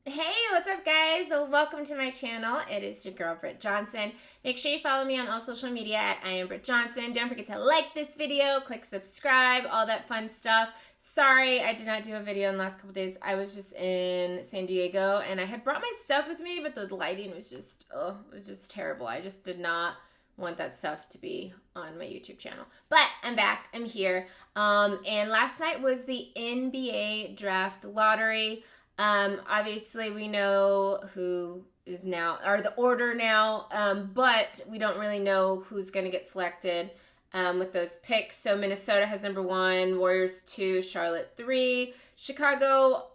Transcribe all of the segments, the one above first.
Hey, what's up, guys? Welcome to my channel. It is your girl, Britt Johnson. Make sure you follow me on all social media at I am Britt Johnson. Don't forget to like this video, click subscribe, all that fun stuff. Sorry, I did not do a video in the last couple days. I was just in San Diego, and I had brought my stuff with me, but the lighting was just, it was just terrible. I just did not want that stuff to be on my YouTube channel. But I'm back. I'm here. And last night was the NBA draft lottery. Obviously we know who is now, or the order now, but we don't really know who's going to get selected with those picks. So Minnesota has number 1, Warriors 2, Charlotte 3, Chicago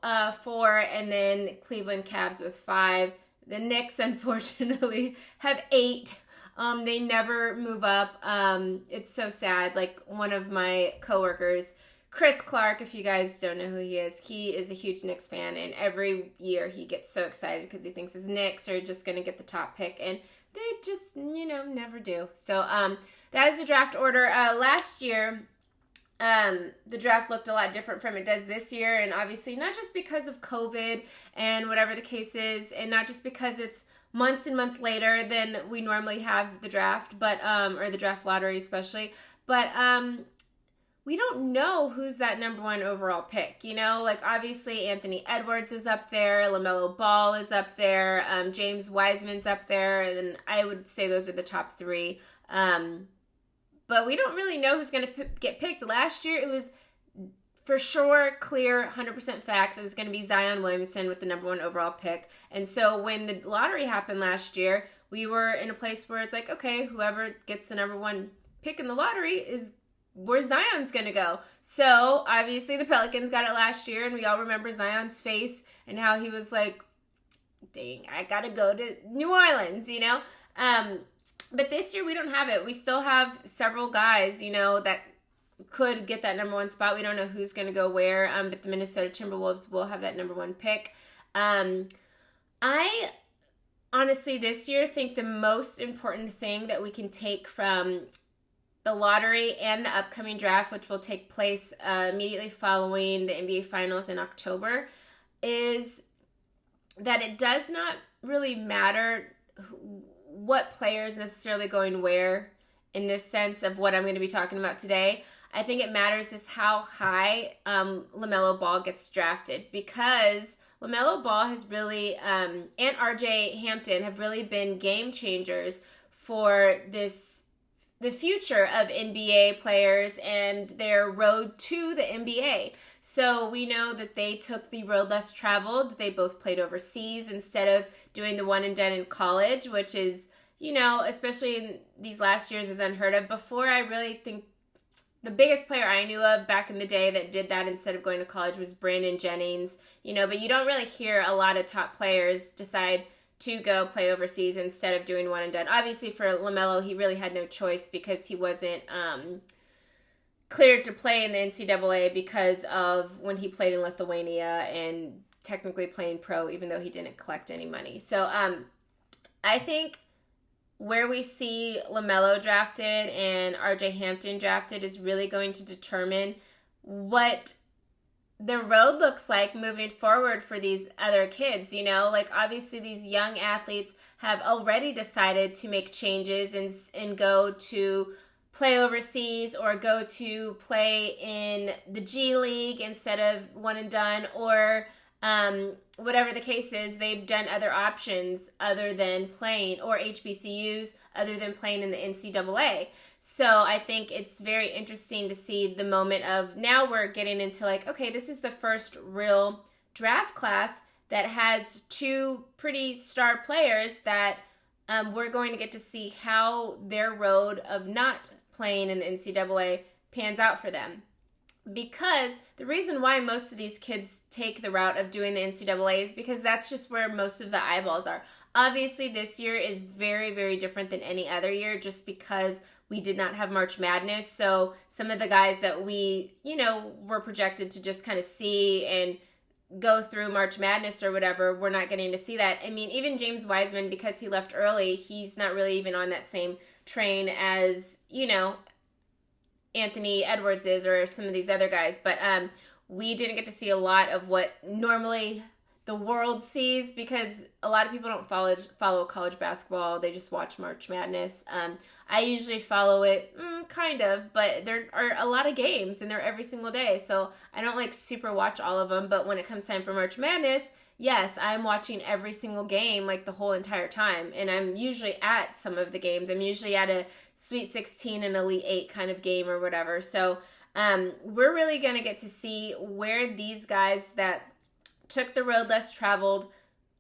4, and then Cleveland Cavs with 5. The Knicks, unfortunately, have 8. They never move up. It's so sad. Like, one of my coworkers, Chris Clark, if you guys don't know who he is a huge Knicks fan, and every year he gets so excited because he thinks his Knicks are just going to get the top pick, and they just, never do. So that is the draft order. Last year, the draft looked a lot different from it does this year, and obviously not just because of COVID and whatever the case is, and not just because it's months and months later than we normally have the draft, but or the draft lottery especially, but we don't know who's that number 1 overall pick. Like, obviously Anthony Edwards is up there, Lamelo Ball is up there, James Wiseman's up there, and I would say those are the top 3. But we don't really know who's going to get picked. Last year, it was for sure, clear, 100% facts. It was going to be Zion Williamson with the number 1 overall pick. And so when the lottery happened last year, we were in a place where it's like, okay, whoever gets the number 1 pick in the lottery is where Zion's going to go. So obviously the Pelicans got it last year, and we all remember Zion's face and how he was like, dang, I got to go to New Orleans, But this year we don't have it. We still have several guys, that could get that number 1 spot. We don't know who's going to go where, but the Minnesota Timberwolves will have that number 1 pick. I honestly this year think the most important thing that we can take from the lottery and the upcoming draft, which will take place immediately following the NBA Finals in October, is that it does not really matter what player is necessarily going where in this sense of what I'm going to be talking about today. I think it matters is how high Lamelo Ball gets drafted, because Lamelo Ball has really, and RJ Hampton have really been game changers for the future of NBA players and their road to the NBA. So we know that they took the road less traveled. They both played overseas instead of doing the one and done in college, which is, especially in these last years, is unheard of. Before, I really think the biggest player I knew of back in the day that did that instead of going to college was Brandon Jennings, but you don't really hear a lot of top players decide to go play overseas instead of doing one and done. Obviously for Lamelo, he really had no choice because he wasn't cleared to play in the NCAA because of when he played in Lithuania and technically playing pro, even though he didn't collect any money. So I think where we see Lamelo drafted and RJ Hampton drafted is really going to determine what the road looks like moving forward for these other kids. Like, obviously these young athletes have already decided to make changes and go to play overseas or go to play in the G League instead of one and done, or whatever the case is. They've done other options other than playing, or HBCUs other than playing in the NCAA. So I think it's very interesting to see the moment of, now we're getting into like, okay, this is the first real draft class that has 2 pretty star players that we're going to get to see how their road of not playing in the NCAA pans out for them. Because the reason why most of these kids take the route of doing the NCAA is because that's just where most of the eyeballs are. Obviously, this year is very, very different than any other year just because we did not have March Madness. So some of the guys that we, were projected to just kind of see and go through March Madness or whatever, we're not getting to see that. I mean, even James Wiseman, because he left early, he's not really even on that same train as, Anthony Edwards is or some of these other guys. But we didn't get to see a lot of what normally the world sees, because a lot of people don't follow college basketball. They just watch March Madness. I usually follow it, kind of, but there are a lot of games and they're every single day. So I don't like super watch all of them. But when it comes time for March Madness, yes, I'm watching every single game like the whole entire time. And I'm usually at some of the games. I'm usually at a Sweet 16 and Elite 8 kind of game or whatever. So we're really going to get to see where these guys that took the road less traveled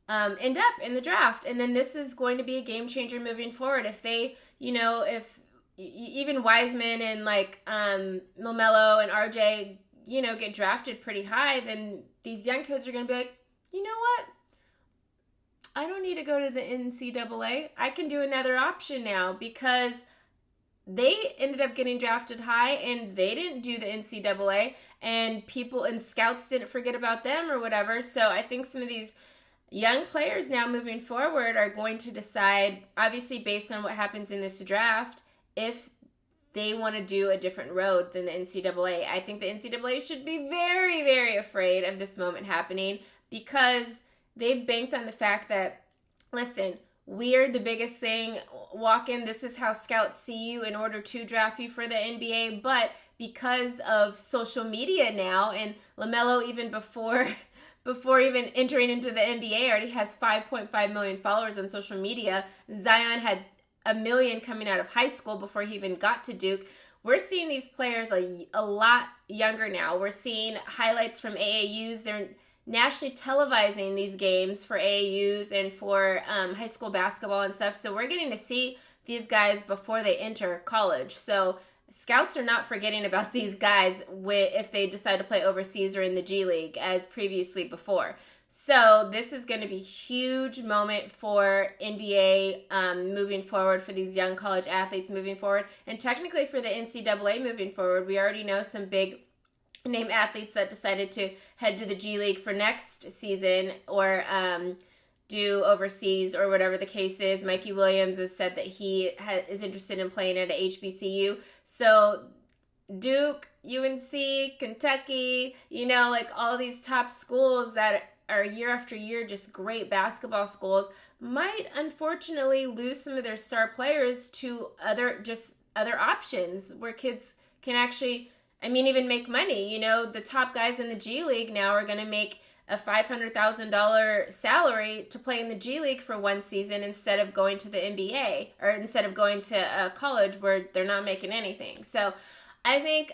end up in the draft. And then this is going to be a game changer moving forward. If they, if even Wiseman and like Lamelo and RJ, get drafted pretty high, then these young kids are going to be like, you know what? I don't need to go to the NCAA. I can do another option now, because they ended up getting drafted high and they didn't do the NCAA, and people and scouts didn't forget about them or whatever. So I think some of these young players now moving forward are going to decide, obviously based on what happens in this draft, if they want to do a different road than the NCAA. I think the NCAA should be very, very afraid of this moment happening, because they've banked on the fact that, listen, we're the biggest thing. Walk in, this is how scouts see you in order to draft you for the NBA. But because of social media now, and LaMelo, even before even entering into the NBA, already has 5.5 million followers on social media. Zion had 1 million coming out of high school before he even got to Duke. We're seeing these players a lot younger now. We're seeing highlights from AAUs. They're nationally televising these games for AAUs and for high school basketball and stuff. So we're getting to see these guys before they enter college. So scouts are not forgetting about these guys if they decide to play overseas or in the G League as previously before. So this is going to be a huge moment for NBA moving forward, for these young college athletes moving forward, and technically for the NCAA moving forward. We already know some big name athletes that decided to head to the G League for next season, or do overseas, or whatever the case is. Mikey Williams has said that he is interested in playing at a HBCU. So Duke, UNC, Kentucky, like all these top schools that are year after year just great basketball schools, might unfortunately lose some of their star players to other options where kids can actually, even make money. The top guys in the G League now are going to make a $500,000 salary to play in the G League for one season, instead of going to the NBA, or instead of going to a college where they're not making anything. So I think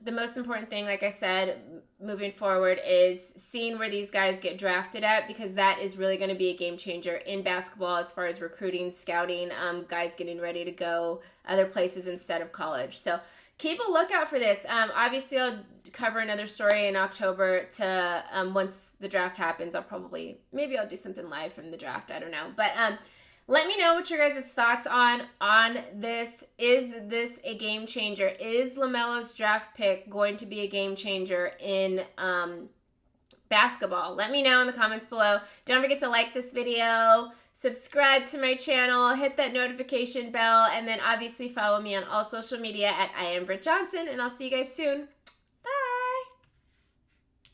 the most important thing, like I said, moving forward, is seeing where these guys get drafted at, because that is really going to be a game changer in basketball as far as recruiting, scouting, guys getting ready to go other places instead of college. So keep a lookout for this. Obviously, I'll cover another story in October to once the draft happens. Maybe I'll do something live from the draft. I don't know. But let me know what your guys' thoughts on this. Is this a game changer? Is LaMelo's draft pick going to be a game changer in basketball? Let me know in the comments below. Don't forget to like this video, subscribe to my channel, hit that notification bell, and then obviously follow me on all social media at I am Britt Johnson, and I'll see you guys soon.